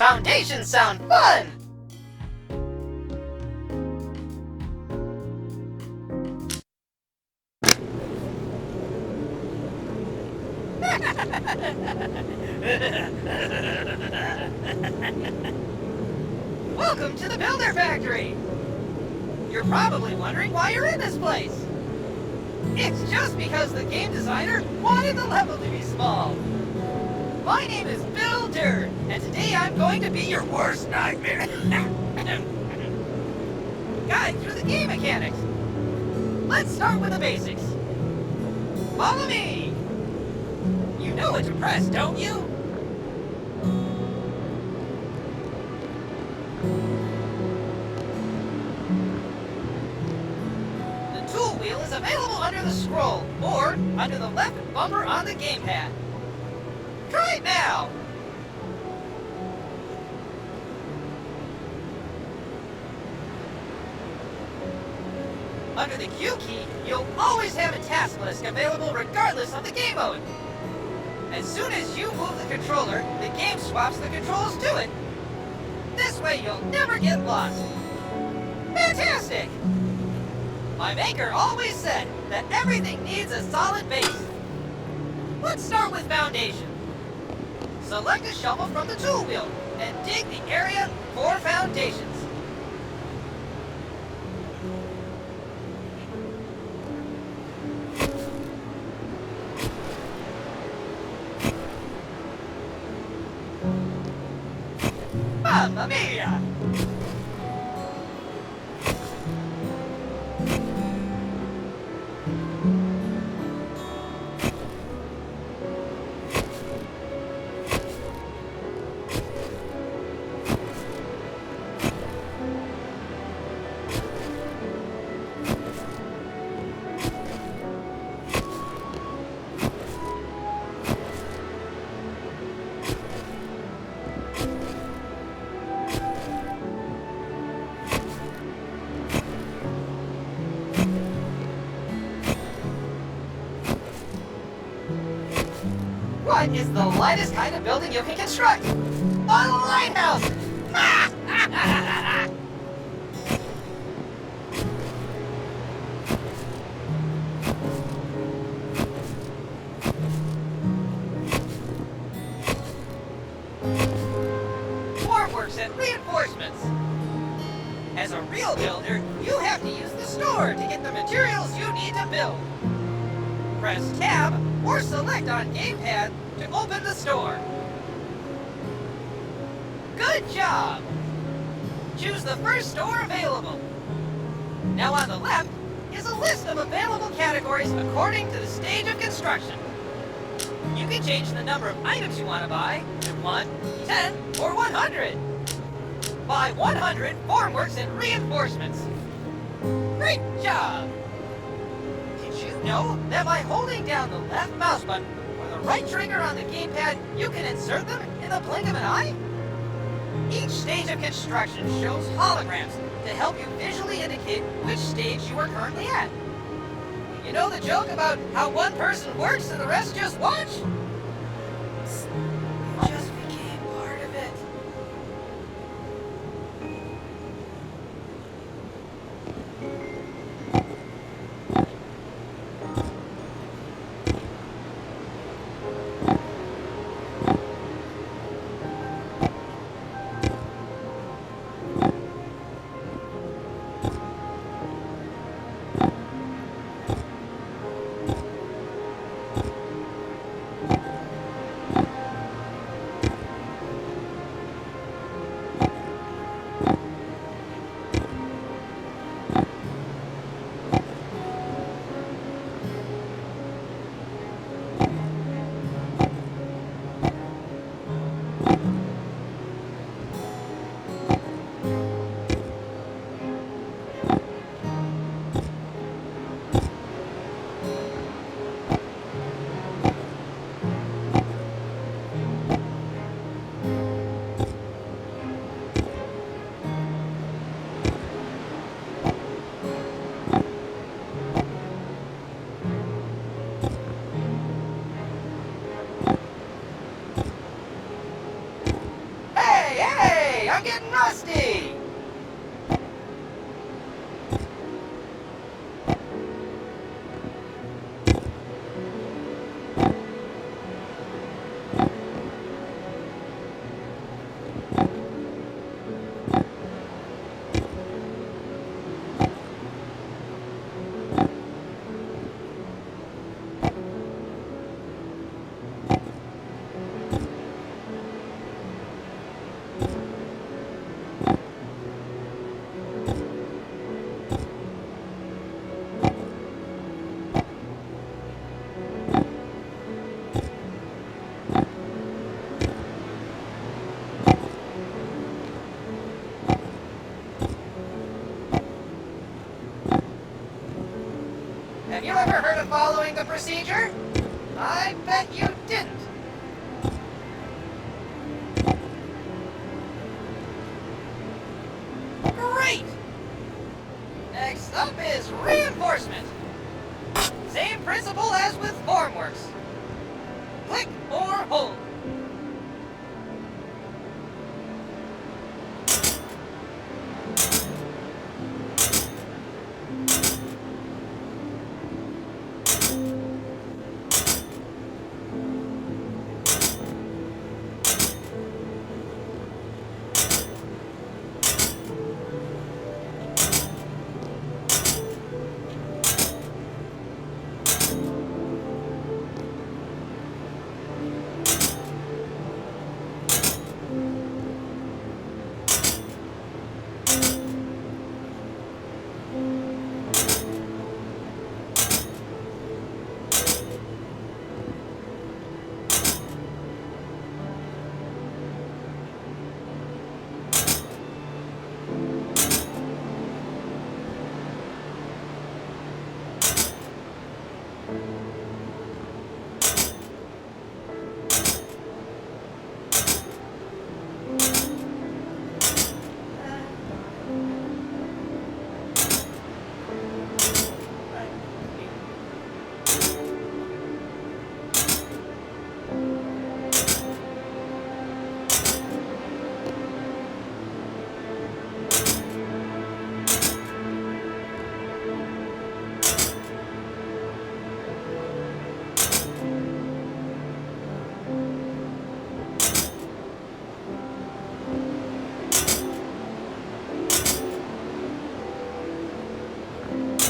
Foundations sound fun! Welcome to the Builder Factory! You're probably wondering why you're in this place. It's just because the game designer wanted the level to be small. My name is Builder, and today I'm going to be your worst nightmare. Guide through the game mechanics. Let's start with the basics. Follow me! You know what to press, don't you? The tool wheel is available under the scroll, or under the left bumper on the gamepad. Try it now! Under the Q key, you'll always have a task list available regardless of the game mode. As soon as you move the controller, the game swaps the controls to it. This way you'll never get lost. Fantastic! My maker always said that everything needs a solid base. Let's start with foundation. Select a shovel from the tool wheel and dig the area for foundations. Mamma mia! What is the lightest kind of building you can construct? A lighthouse! Formworks and reinforcements. As a real builder, you have to use the store to get the materials you need to build. Press Tab or select on gamepad to open the store. Good job! Choose the first store available. Now on the left is a list of available categories according to the stage of construction. You can change the number of items you want to buy to 1, 10, or 100. Buy 100 formworks and reinforcements. Great job! Did you know that by holding down the left mouse button or the right trigger on the gamepad, you can insert them in the blink of an eye? Each stage of construction shows holograms to help you visually indicate which stage you are currently at. You know the joke about how one person works and the rest just watch? You just became part of it. the procedure? I bet you didn't. Great! Next up is reinforcement. Same principle as with formworks. Click or hold.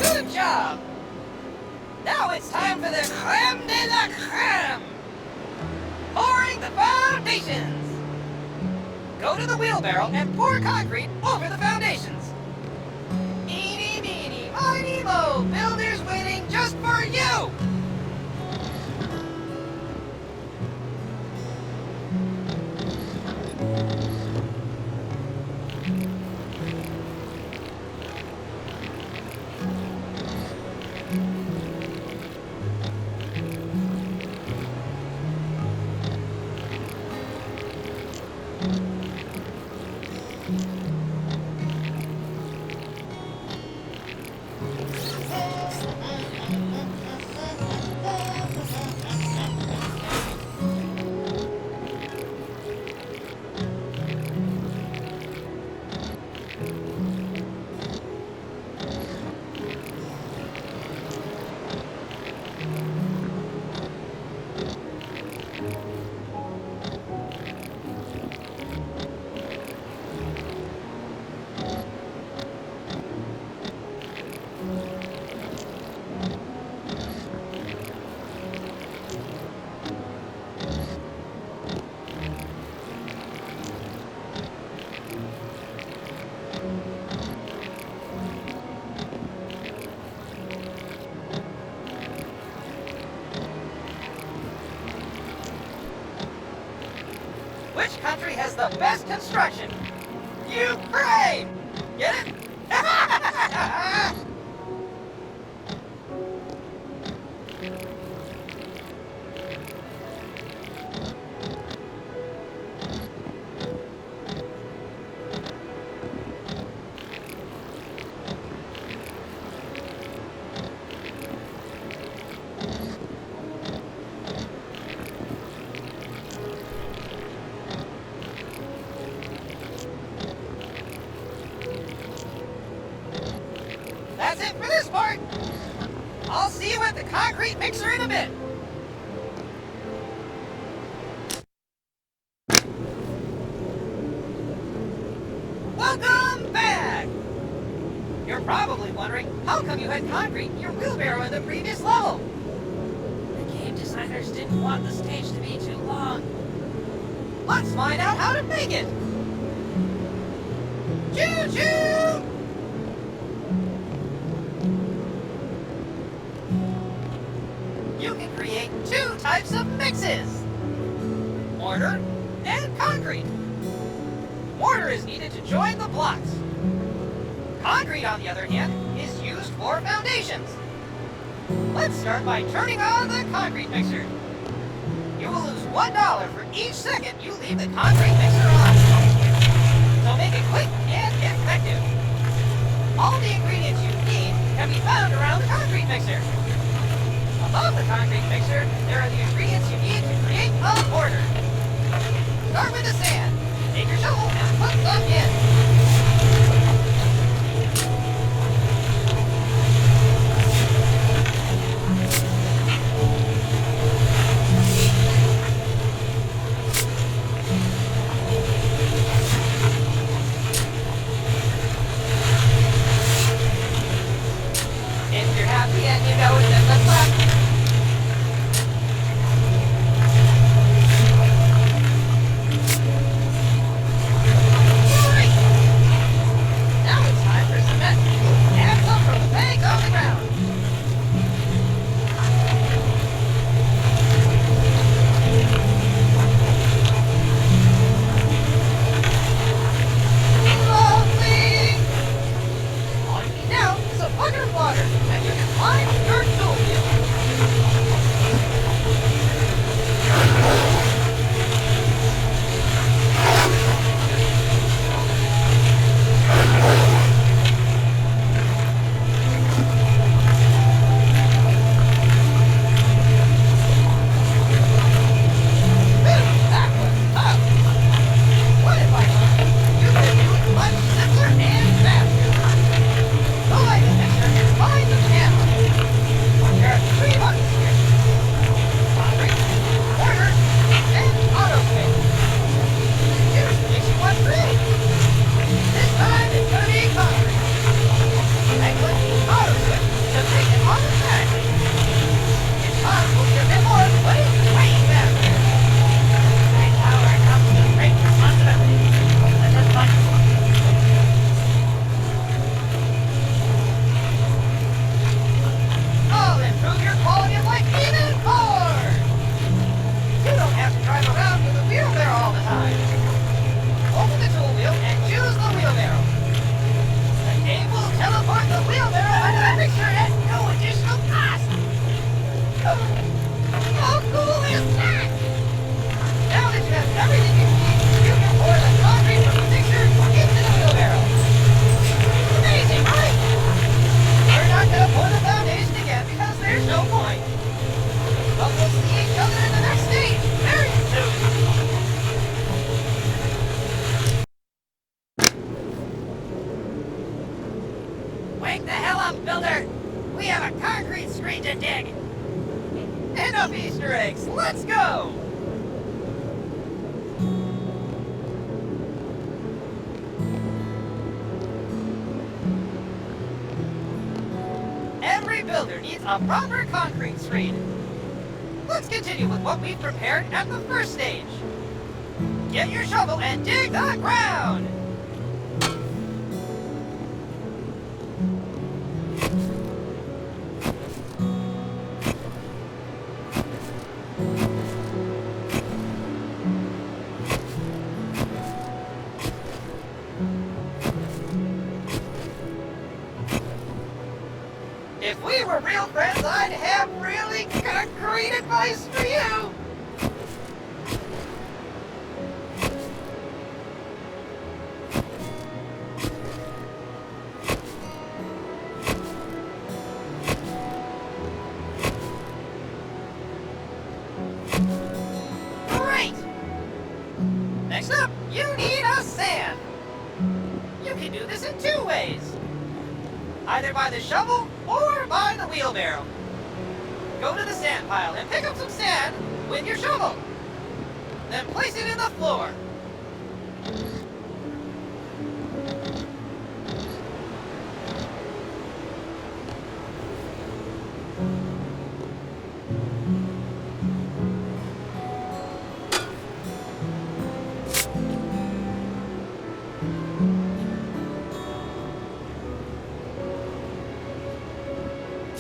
Good job! Now it's time for the creme de la creme! Pouring the foundations! Go to the wheelbarrow and pour concrete over the foundations. Eeny, meeny, miny, moe, builders waiting just for you! Which country has the best construction? Ukraine! Get it? That's it for this part. I'll see you at the concrete mixer in a bit. Welcome back! You're probably wondering, how come you had concrete in your wheelbarrow in the previous level? The game designers didn't want the stage to be too long. Let's find out how to make it. Choo-choo! You can create two types of mixes: mortar and concrete. Mortar is needed to join the blocks. Concrete, on the other hand, is used for foundations. Let's start by turning on the concrete mixer. You will lose $1 for each second you leave the concrete mixer on. So make it quick and effective. All the ingredients you need can be found around the concrete mixer. Above the concrete mixer, there are the ingredients you need to create a mortar. Start with the sand. Take your shovel and put some in. If you're happy and you know it, then let's clap. Wake the hell up, builder! We have a concrete screen to dig! Enough Easter eggs, let's go! Every builder needs a proper concrete screen. Let's continue with what we've prepared at the first stage. Get your shovel and dig the ground! If we were real friends, I'd have really concrete advice for you! Great! Next up, you need a sand! You can do this in two ways. Either by the shovel or by the wheelbarrow. Go to the sand pile and pick up some sand with your shovel. Then place it in the floor.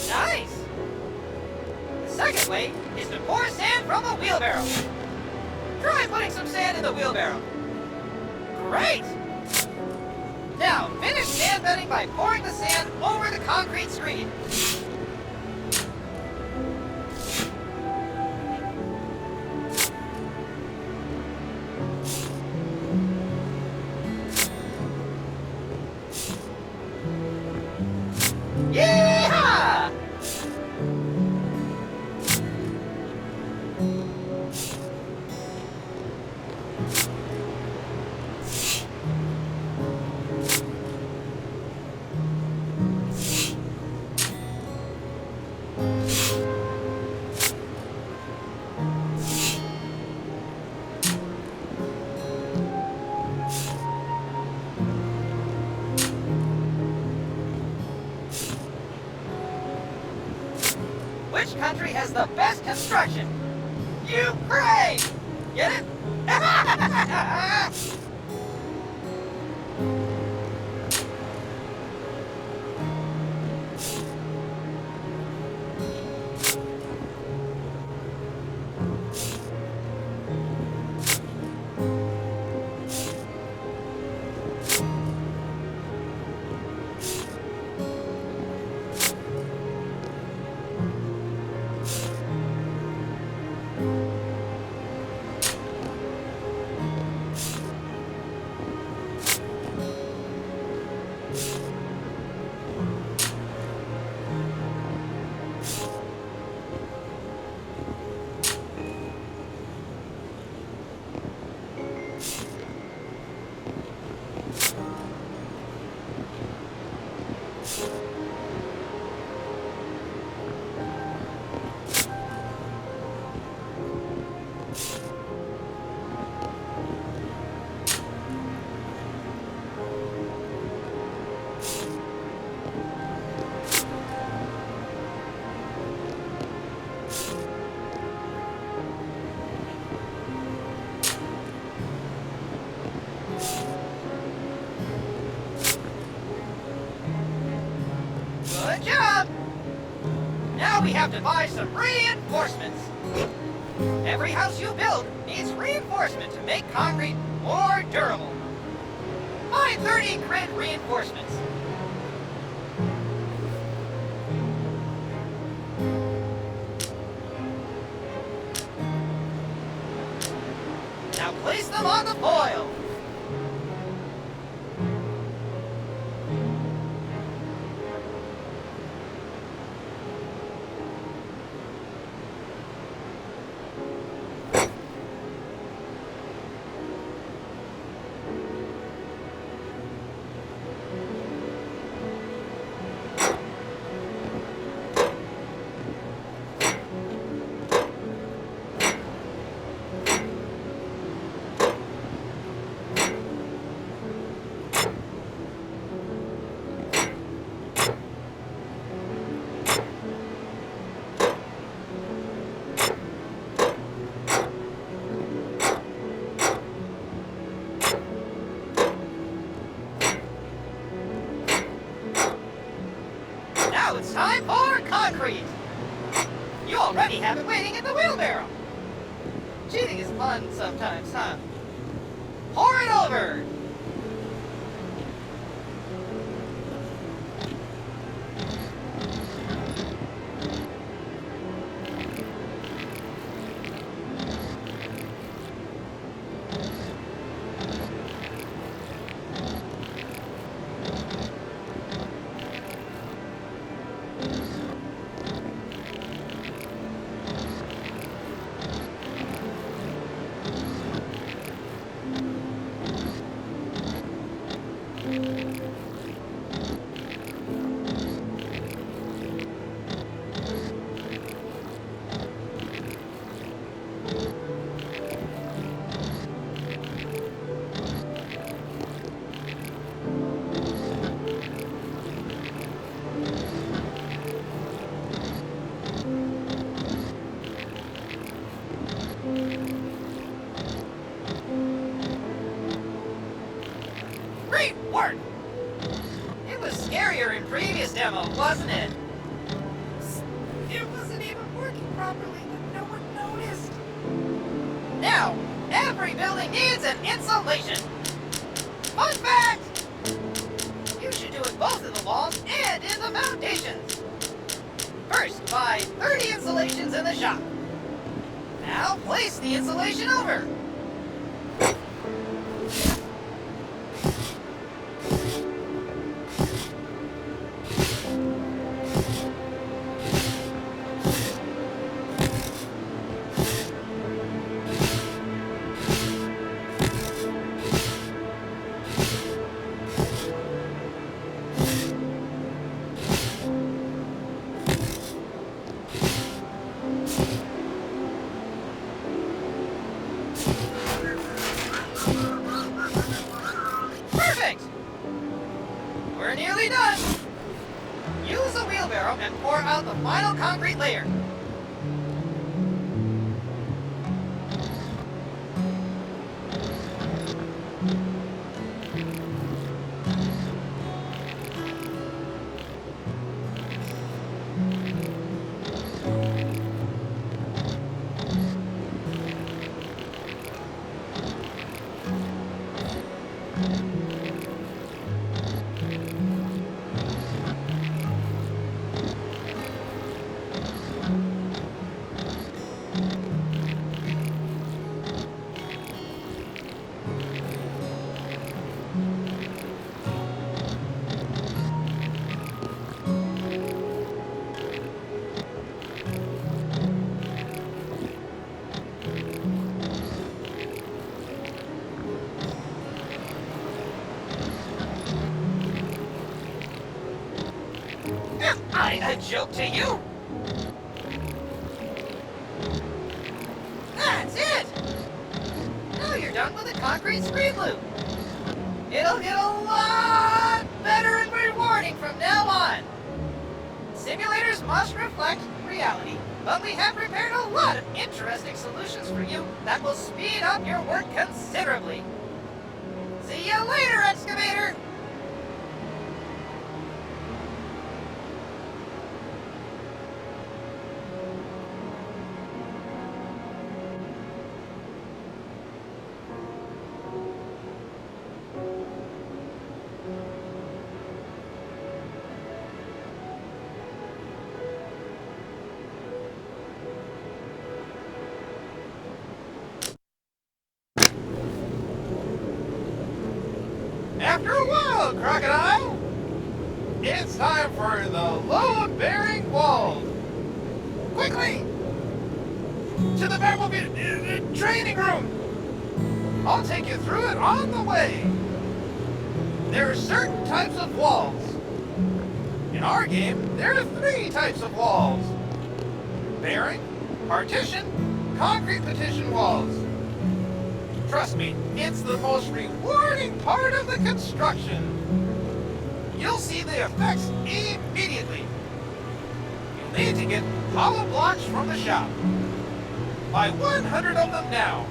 Nice! The second way is to pour sand from a wheelbarrow. Try putting some sand in the wheelbarrow. Great! Now, finish sand bedding by pouring the sand over the concrete screen. Which country has the best construction? Ukraine! Get it? Good job! Now we have to buy some reinforcements. Every house you build needs reinforcement to make concrete more durable. Buy 30 grid reinforcements. Now place them on the foil. Now it's time for concrete. You already have it waiting in the wheelbarrow. Cheating is fun sometimes, huh? Pour it over. Great work! It was scarier in previous demo, wasn't it? It wasn't even working properly, but no one noticed. Now, every building needs an insulation. Fun fact! You should do it both in the walls and in the foundations. First, buy 30 insulations in the shop. Now place the insulation over. nearly done. Use a wheelbarrow and pour out the final concrete layer. Am I a joke to you? That's it! Now you're done with the concrete screen loop. It'll get a lot better and rewarding from now on. Simulators must reflect reality, but we have prepared a lot of interesting solutions for you that will speed up your work considerably. See you later, excavator! After a while, Crocodile, it's time for the load-bearing walls. Quickly! To the Batmobile training room. I'll take you through it on the way. There are certain types of walls. In our game, there are 3 types of walls. Bearing, partition, concrete partition walls. Trust me, it's the most rewarding part of the construction. You'll see the effects immediately. You'll need to get hollow blocks from the shop. Buy 100 of them now.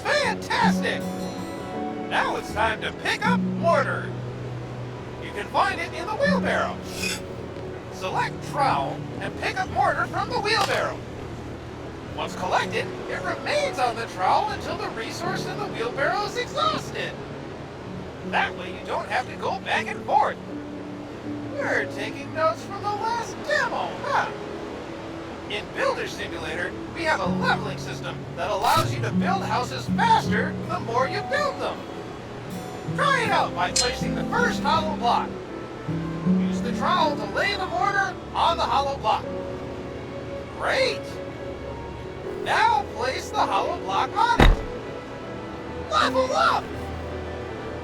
Fantastic! Now it's time to pick up mortar. You can find it in the wheelbarrow. Select trowel and pick up mortar from the wheelbarrow. Once collected, it remains on the trowel until the resource in the wheelbarrow is exhausted. That way you don't have to go back and forth. You're taking notes from the last demo, huh? In Builder Simulator, we have a leveling system that allows you to build houses faster the more you build them. Try it out by placing the first hollow block. Use the trowel to lay the mortar on the hollow block. Great! Now place the hollow block on it. Level up!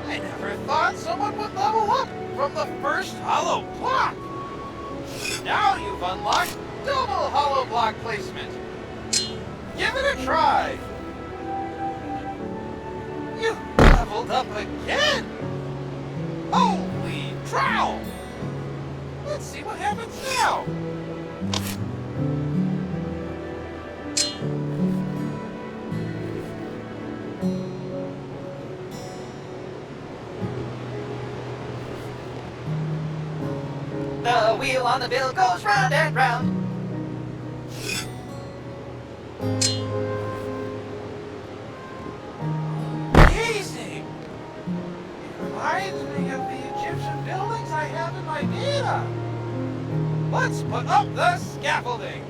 I never thought someone would level up from the first hollow block. Now you've unlocked double hollow block placement. Give it a try. You leveled up again. Holy trowel! Let's see what happens now. The wheel on the bill goes round and round. Amazing! It reminds me of the Egyptian buildings I have in my data. Let's put up the scaffolding.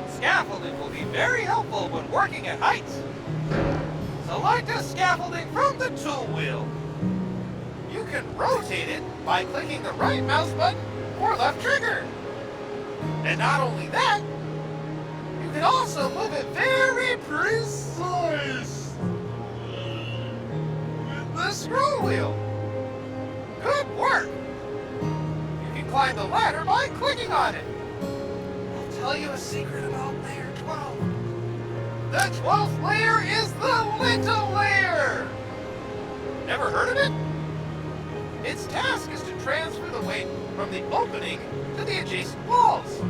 Scaffolding will be very helpful when working at heights. Select a scaffolding from the tool wheel. You can rotate it by clicking the right mouse button or left trigger. And not only that, you can also move it very precise with the scroll wheel. Good work! You can climb the ladder by clicking on it. I'll tell you a secret about layer 12. The 12th layer is the lintel layer! Never heard of it? Its task is to transfer the weight from the opening to the adjacent walls.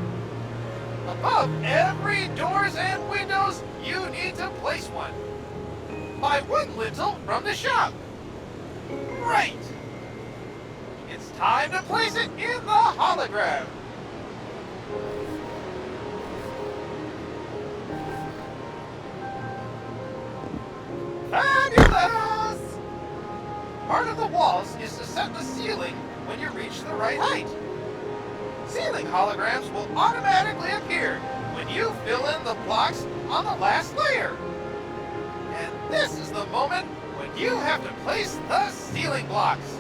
Above every doors and windows, you need to place one. Buy wood lintel from the shop. Right! It's time to place it in the hologram. Fabulous! Part of the walls is to set the ceiling when you reach the right height. Ceiling holograms will automatically appear when you fill in the blocks on the last layer. And this is the moment when you have to place the ceiling blocks.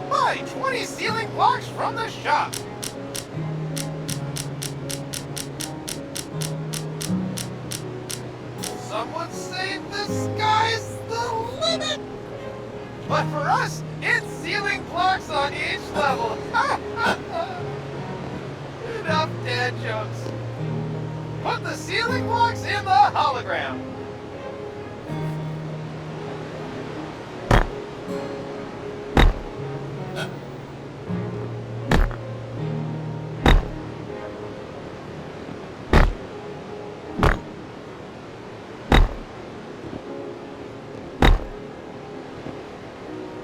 Buy 20 ceiling blocks from the shop. Some would say the sky's the limit. But for us, it's ceiling blocks on each level. Enough dad jokes. Put the ceiling blocks in the hologram.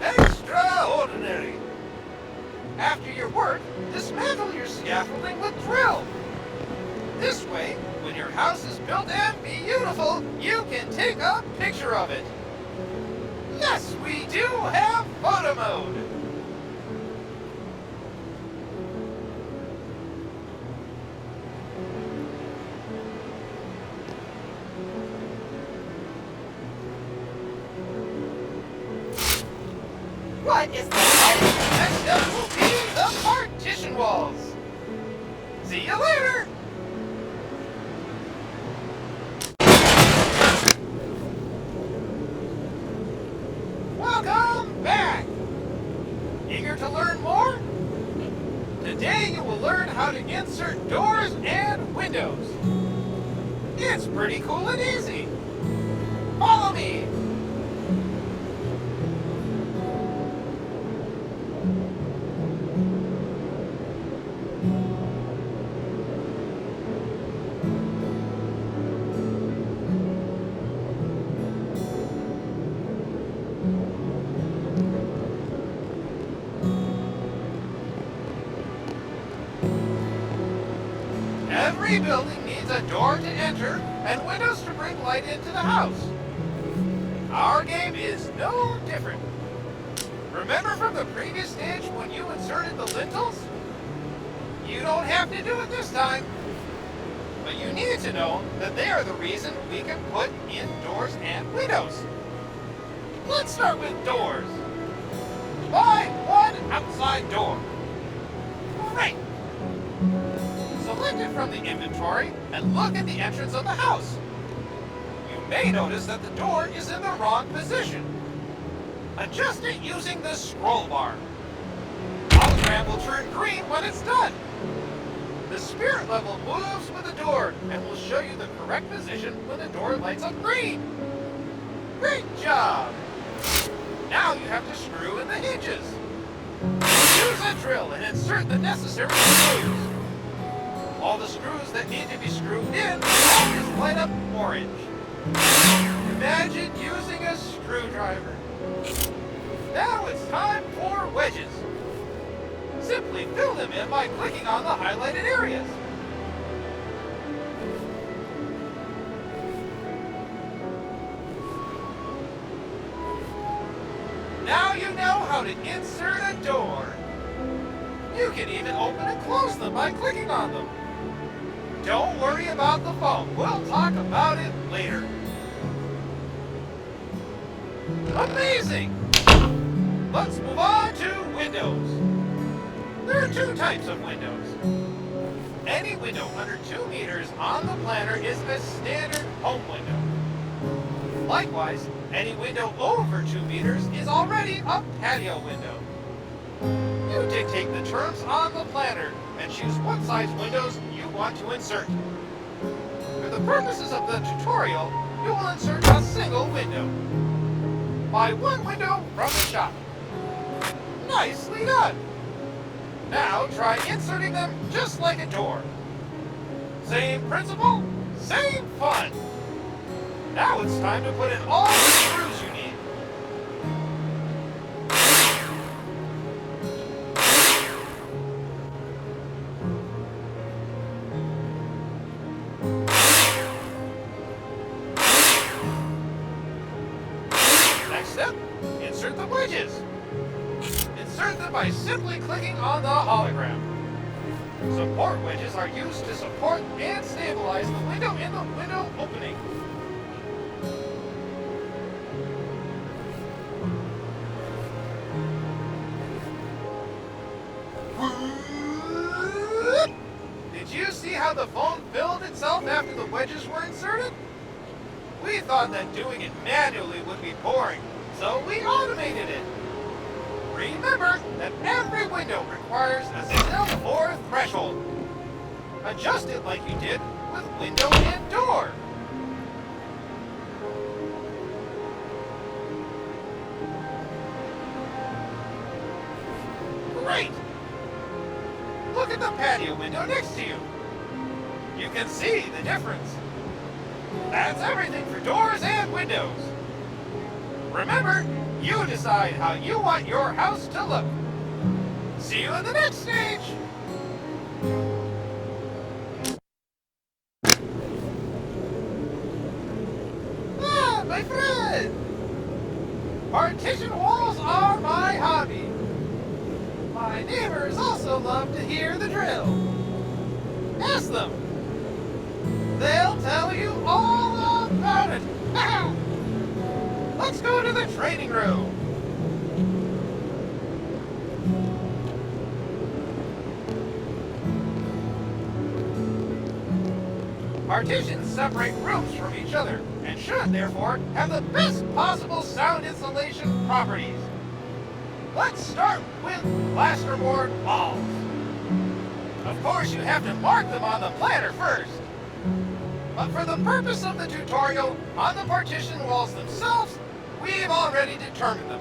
Extraordinary! After your work, dismantle your scaffolding with drill. This way, when your house is built and beautiful, you can take a picture of it. Yes, we do have photo mode. What is the Next up will be the partition walls. See you later! Welcome back! Eager to learn more? Today you will learn how to insert doors and windows. It's pretty cool and easy. Follow me! Every building needs a door to enter and windows to bring light into the house. Our game is no different. Remember from the previous stage when you inserted the lintels? You don't have to do it this time. But you need to know that they are the reason we can put in doors and windows. Let's start with doors. Buy one outside door. Great. Select it from the inventory and look at the entrance of the house. You may notice that the door is in the wrong position. Adjust it using the scroll bar. Hologram will turn green when it's done. The spirit level moves with the door and will show you the correct position when the door lights up green. Great job! Now you have to screw in the hinges. Use a drill and insert the necessary screws. All the screws that need to be screwed in always light up orange. Imagine using a screwdriver. Now it's time for wedges. Simply fill them in by clicking on the highlighted areas. Now you know how to insert a door. You can even open and close them by clicking on them. Don't worry about the foam. We'll talk about it later. Amazing! Let's move on to windows. There are two types of windows. Any window under 2 meters on the planner is a standard home window. Likewise, any window over 2 meters is already a patio window. You dictate the terms on the planner and choose what size windows you want to insert. For the purposes of the tutorial, you will insert a single window. Buy one window from the shop. Nicely done! Now try inserting them just like a door. Same principle, same fun. Now it's time to put in all the screws you need. Next step, insert the wedges. Insert them by simply clicking on the hologram. Support wedges are used to support and stabilize the window in the window opening. Did you see how the phone filled itself after the wedges were inserted? We thought that doing it manually would be boring, so we automated it. Remember that every window requires a sill or threshold. Adjust it like you did with window and door. Great! Look at the patio window next to you. You can see the difference. That's everything for doors and windows. Remember, you decide how you want your house to look. See you in the next stage! Ah, my friend! Partition walls are my hobby. My neighbors also love to hear the drill. Ask them. They'll tell you all about it. Let's go to the training room. Partitions separate rooms from each other and should, therefore, have the best possible sound insulation properties. Let's start with plasterboard walls. Of course, you have to mark them on the planner first. But for the purpose of the tutorial, on the partition walls themselves, we've already determined them.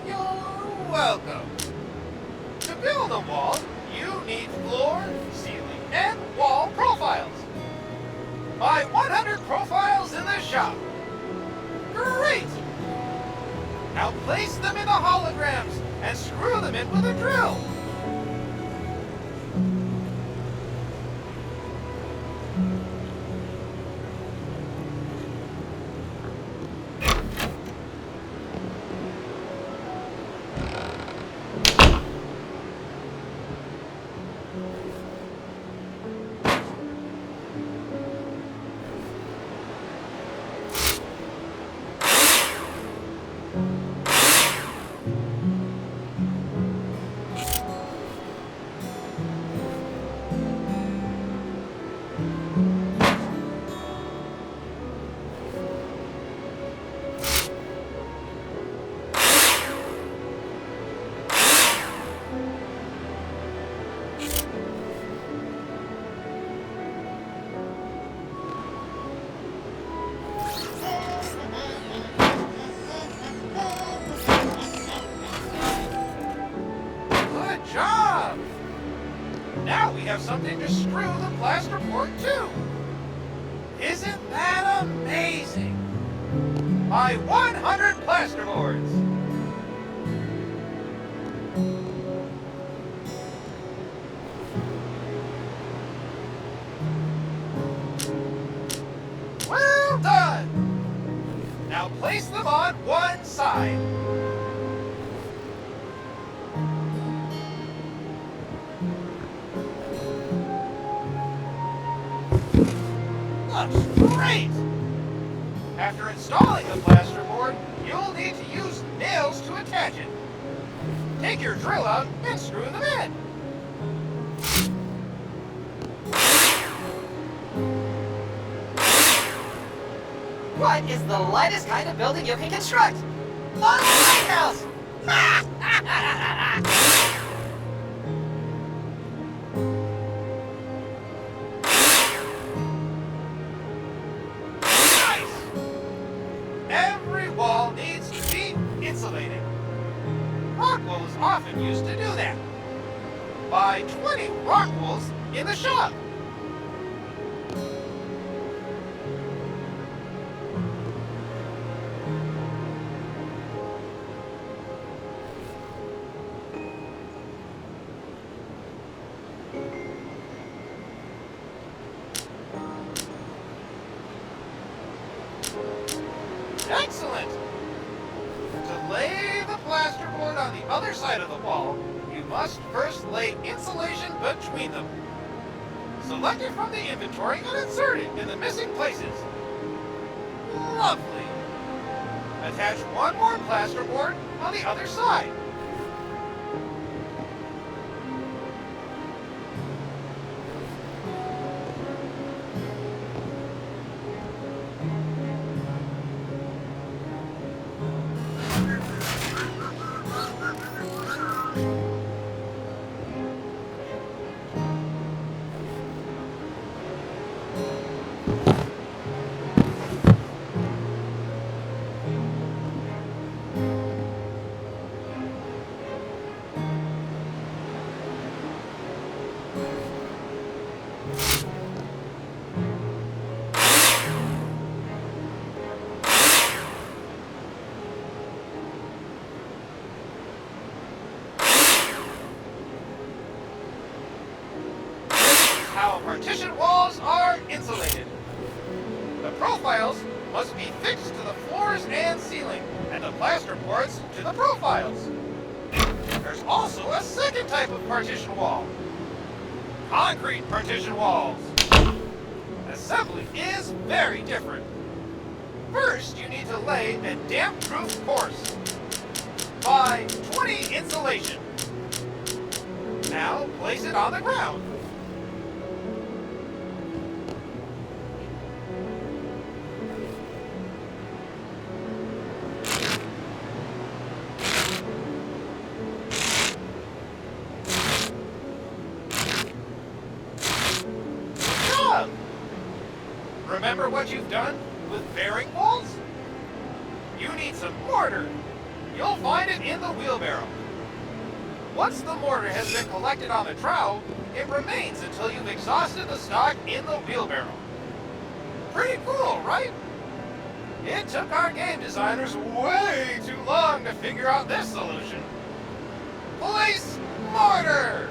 You're welcome. To build a wall, you need floor, ceiling, and wall profiles. Buy 100 profiles in the shop. Great! Now place them in the holograms and screw them in with a drill. Now we have something to screw the plasterboard to. Isn't that amazing? Buy 100 plasterboards. Well done. Now place them on one side. Looks great! After installing the plasterboard, you'll need to use nails to attach it. Take your drill out and screw them in. What is the lightest kind of building you can construct? A lighthouse! Nice! Every wall needs to be insulated. Rock wool is often used to do that. Buy 20 rock wools in the shop. Excellent! To lay the plasterboard on the other side of the wall, you must first lay insulation between them. Select it from the inventory and insert it in the missing places. Lovely! Attach one more plasterboard on the other side. How partition walls are insulated. The profiles must be fixed to the floors and ceiling, and the plasterboards to the profiles. There's also a second type of partition wall. Concrete partition walls. Assembly is very different. First, you need to lay a damp-proof course. Buy 20 insulation. Now place it on the ground. Remember what you've done with bearing walls? You need some mortar. You'll find it in the wheelbarrow. Once the mortar has been collected on the trowel, it remains until you've exhausted the stock in the wheelbarrow. Pretty cool, right? It took our game designers way too long to figure out this solution. Place mortar!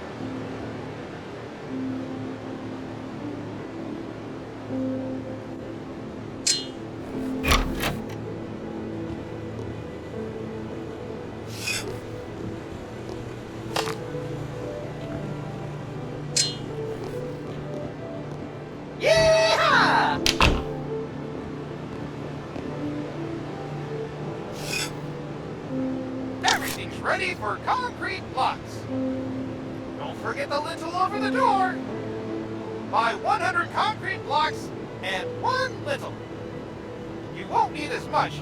Yeehaw! Everything's ready for concrete blocks. Don't forget the lintel over the door. Buy 100 concrete blocks and 1 lintel. You won't need as much,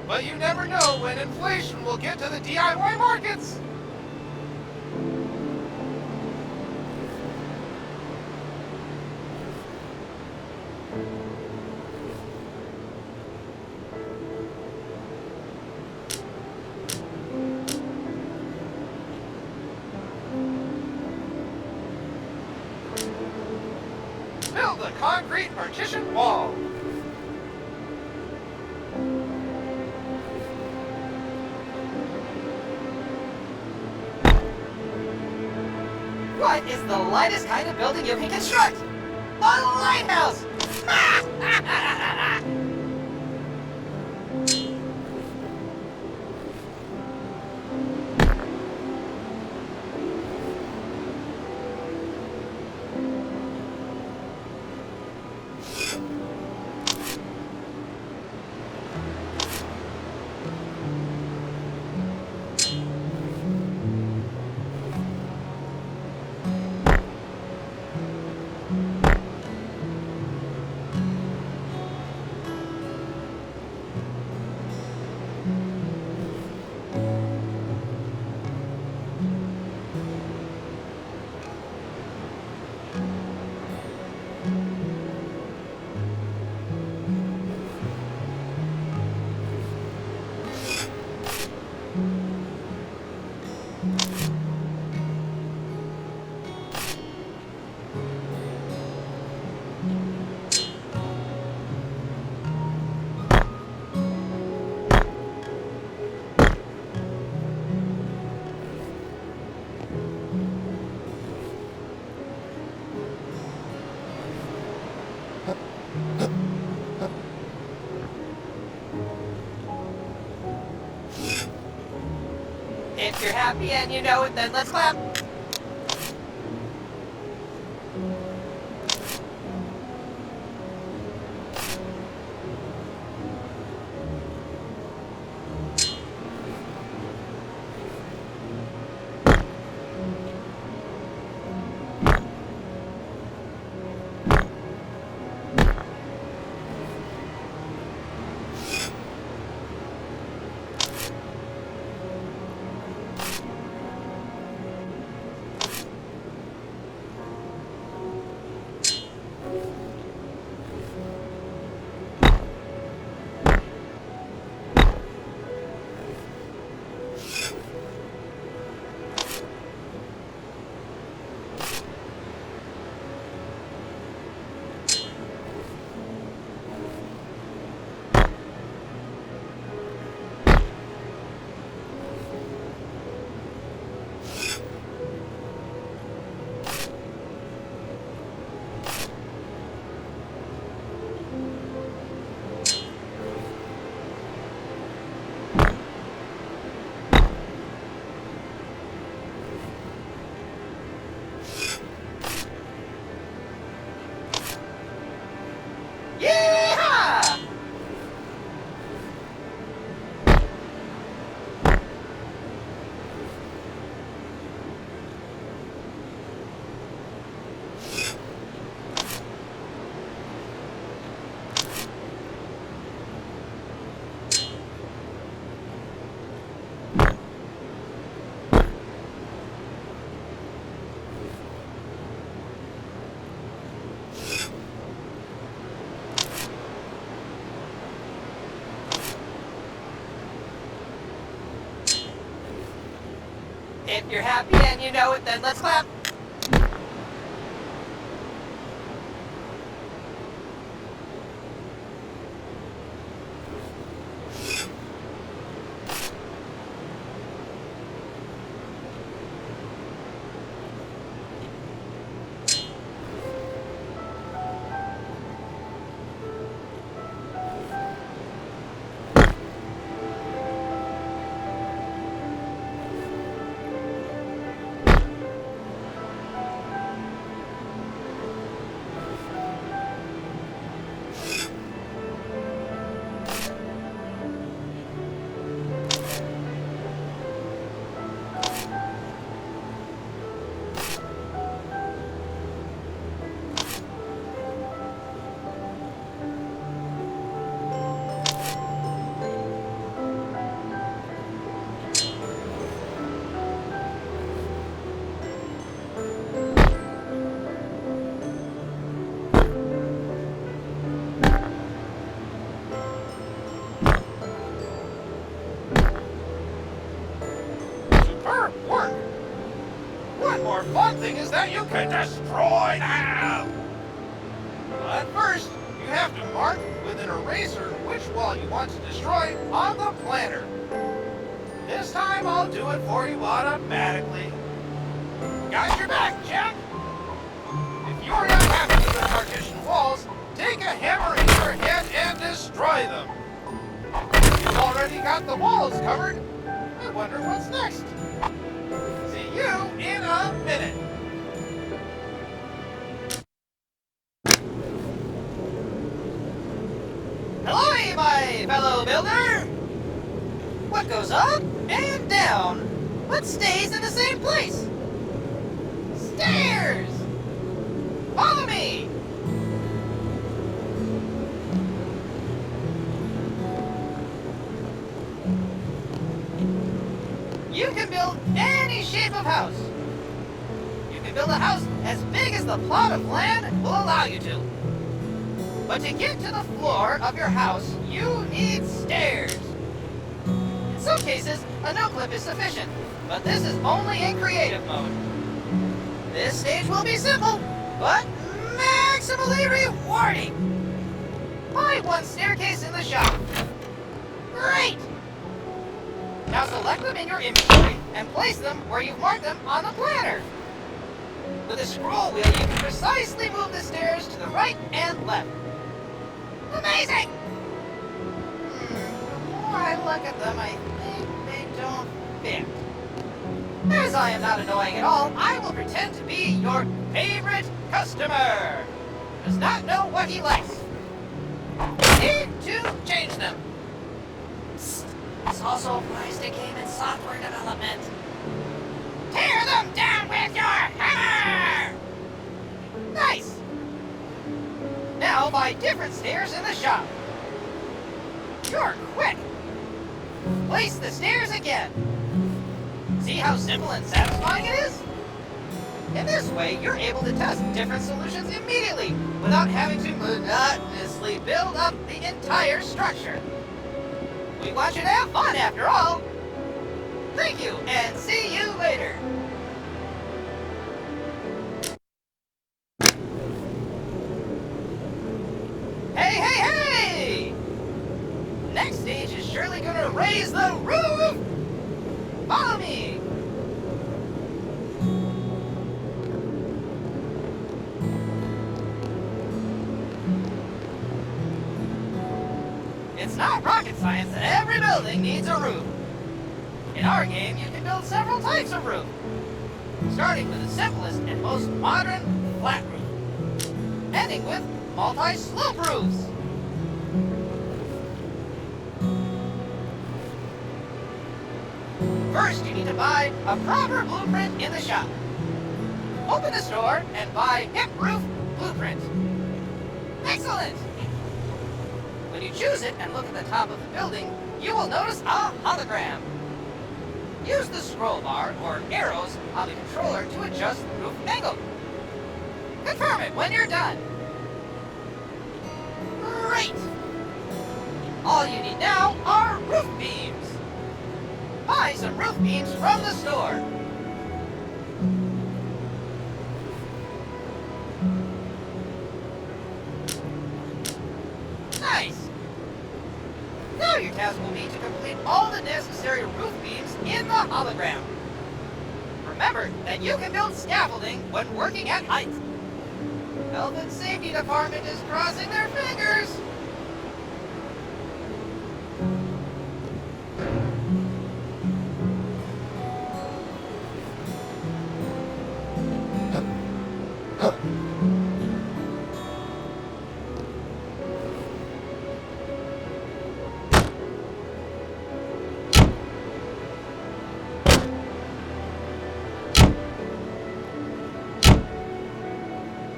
but you never know when inflation will get to the DIY markets. Build a concrete partition wall. What is the lightest kind of building you can construct? A lighthouse! happy and you know it, then let's clap. Yeehaw! If you're happy and you know it, then let's clap. Superb work! One more fun thing is that you can destroy them! But first, you have to mark with an eraser which wall you want to destroy on the planner. This time I'll do it for you automatically. Got your back, Jack! If you're not happy with the partition walls, take a hammer in your hand and destroy them. You've already got the walls covered. I wonder what's next. See you in a minute. Hello, my fellow builder! What goes up and down, but stays in the same place? Stairs! Follow me! You can build any shape of house. You can build a house as big as the plot of land will allow you to. But to get to the floor of your house, you need stairs. In some cases, a no-clip is sufficient, but this is only in creative mode. This stage will be simple, but maximally rewarding. Buy one staircase in the shop. Great! Now select them in your inventory and place them where you've marked them on the planner. With a scroll wheel, you can precisely move the stairs to the right and left. Amazing! The more I look at them, I think they don't fit. As I am not annoying at all, I will pretend to be your favorite customer. Does not know what he likes. Need to change them. Psst. This also applies to game and software development. Tear them down with your hammer! Nice! Now buy different stairs in the shop. You're quick. Place the stairs again. See how simple and satisfying it is? In this way, you're able to test different solutions immediately without having to monotonously build up the entire structure. We want you to have fun after all. Thank you, and see you later. Hey, hey, hey! Next stage is surely gonna raise the roof! Follow me! It's not rocket science that every building needs a roof. In our game, you can build several types of roof, starting with the simplest and most modern flat roof, ending with multi-slope roofs. First, you need to buy a proper blueprint in the shop. Open the store and buy Hip Roof Blueprint. Excellent! When you choose it and look at the top of the building, you will notice a hologram. Use the scroll bar or arrows on the controller to adjust the roof angle. Confirm it when you're done. Great! All you need now are roof beams. Buy some roof beams from the store. Nice! Now your task will be to complete all the necessary roof beams in the hologram. Remember that you can build scaffolding when working at heights. Health and Safety Department is crossing their fingers.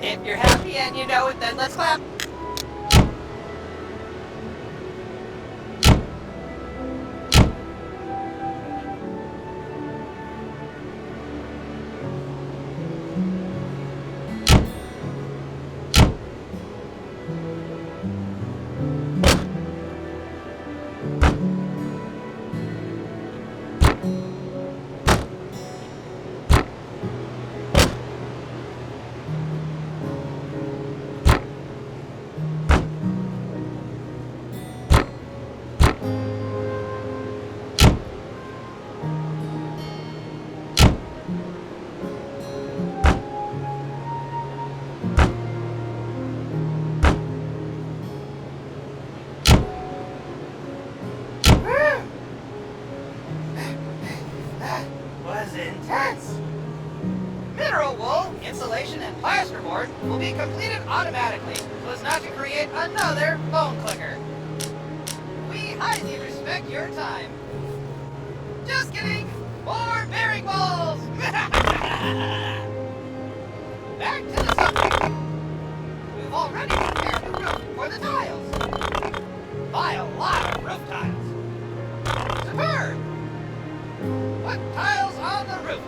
If you're happy and you know it, then let's clap. Was intense. Mineral wool, insulation, and plasterboard will be completed automatically so as not to create another bone clicker. We highly respect your time. Just kidding. More bearing balls. Back to the subject. We've already prepared the roof for the tiles. Buy a lot of roof tiles. Superb. Put tiles on the roof.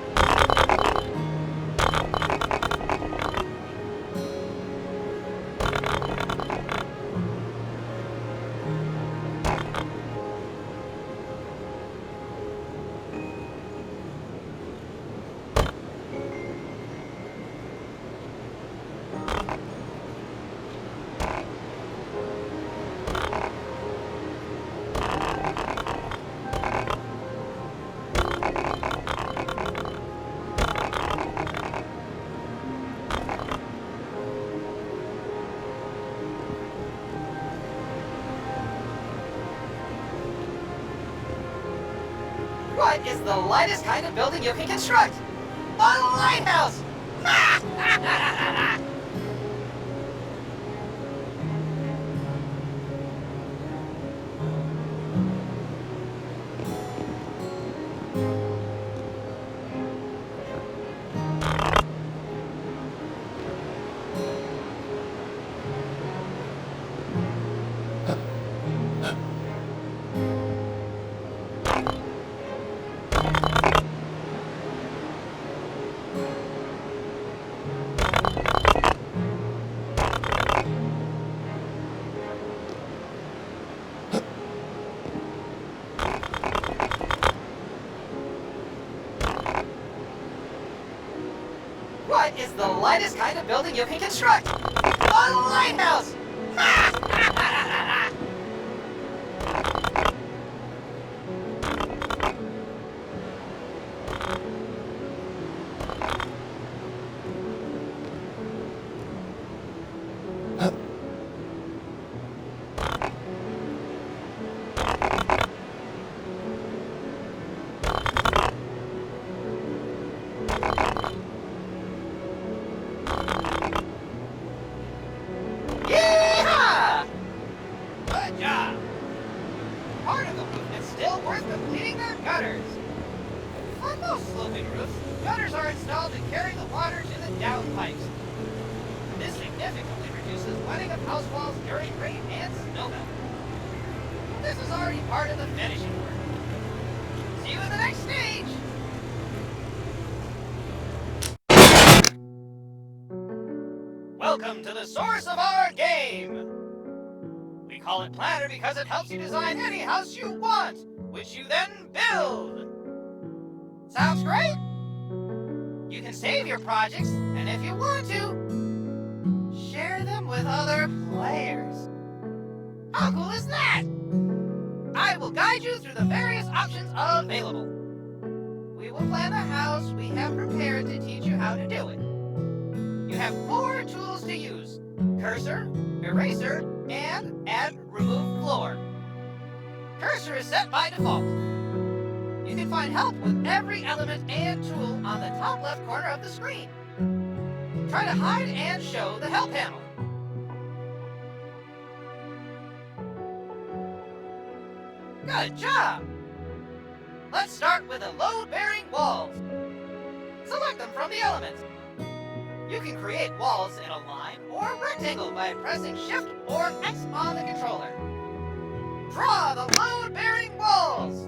What is the lightest kind of building you can construct? A lighthouse! What is the lightest kind of building you can construct? A lighthouse! Yeehaw! Good job! Part of the roof is still worth completing their gutters. On most sloping roofs, gutters are installed to carry the water to the downpipes. This significantly reduces wetting of house walls during rain and snowmelt. This is already part of the finishing work. See you in the next stage! Welcome to the source of our game! We call it Planner because it helps you design any house you want, which you then build! Sounds great? You can save your projects, and if you want to, share them with other players. How cool is that? I will guide you through the various options available. We will plan the house we have prepared to teach you how to do it. You have 4 tools to use: cursor, eraser, and add remove floor. Cursor is set by default. You can find help with every element and tool on the top left corner of the screen. Try to hide and show the help panel. Good job! Let's start with the load-bearing walls. Select them from the elements. You can create walls in a line or rectangle by pressing Shift or X on the controller. Draw the load-bearing walls.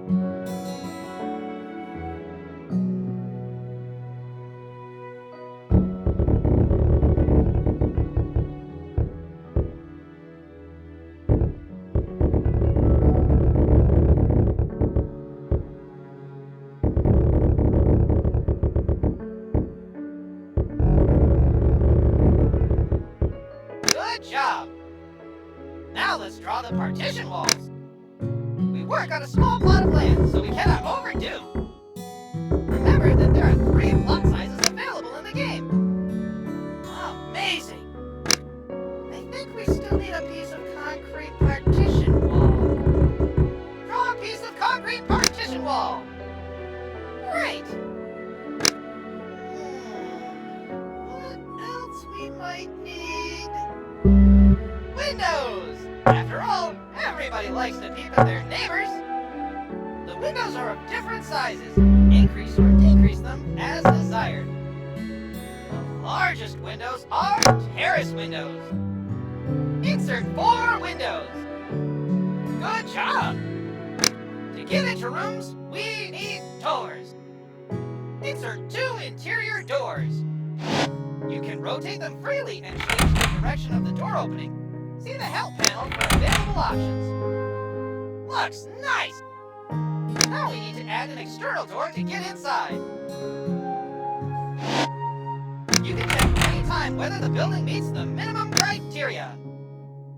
Good job! Now let's draw the partition walls. We work on a small plot of land, so we cannot overdo. Remember that there are 3 plot sizes available in the game. Amazing! I think we still need a piece of concrete partition wall. Draw a piece of concrete partition wall. Great! What else we might need? Windows! After all, everybody likes to peep at their neighbors. The windows are of different sizes. Increase or decrease them as desired. The largest windows are terrace windows. Insert 4 windows. Good job! To get into rooms, we need doors. Insert 2 interior doors. You can rotate them freely and change the direction of the door opening. See the help panel for available options. Looks nice! Now we need to add an external door to get inside. You can check any time whether the building meets the minimum criteria.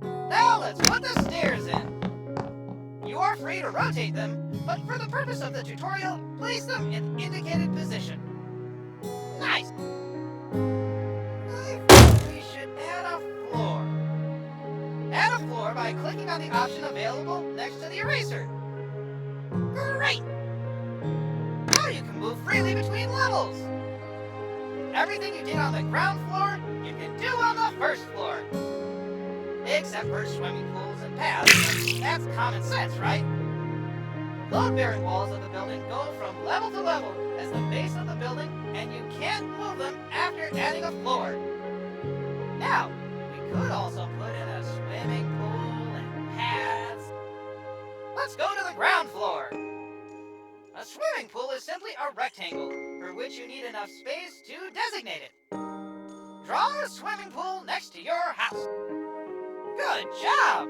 Now let's put the stairs in. You are free to rotate them, but for the purpose of the tutorial, place them in the indicated position. Nice! I think we should add a floor. Add a floor by clicking on the option available next to the eraser. Great! freely between levels. Everything you did on the ground floor, you can do on the first floor. Except for swimming pools and paths, but that's common sense, right? Load-bearing walls of the building go from level to level as the base of the building, and you can't move them after adding a floor. Now, we could also put in a swimming pool and paths. Let's go to the ground floor. A swimming pool is simply a rectangle for which you need enough space to designate it. Draw a swimming pool next to your house. Good job!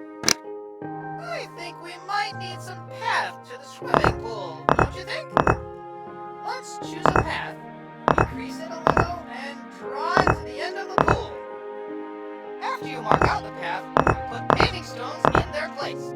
I think we might need some path to the swimming pool, don't you think? Let's choose a path, increase it a little, and draw it to the end of the pool. After you mark out the path, you put paving stones in their place.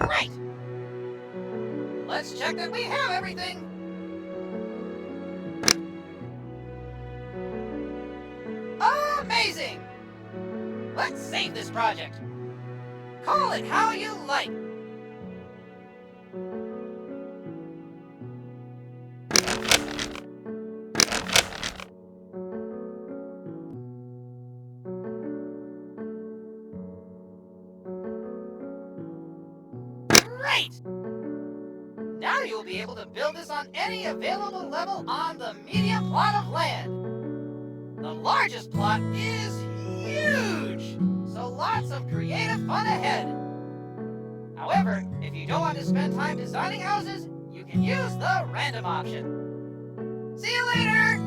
Great! Let's check that we have everything. Amazing! Let's save this project. Call it how you like. Great! Now you'll be able to build this on any available level on the medium plot of land. The largest plot is huge, so lots of creative fun ahead. However, if you don't want to spend time designing houses, you can use the random option. See you later!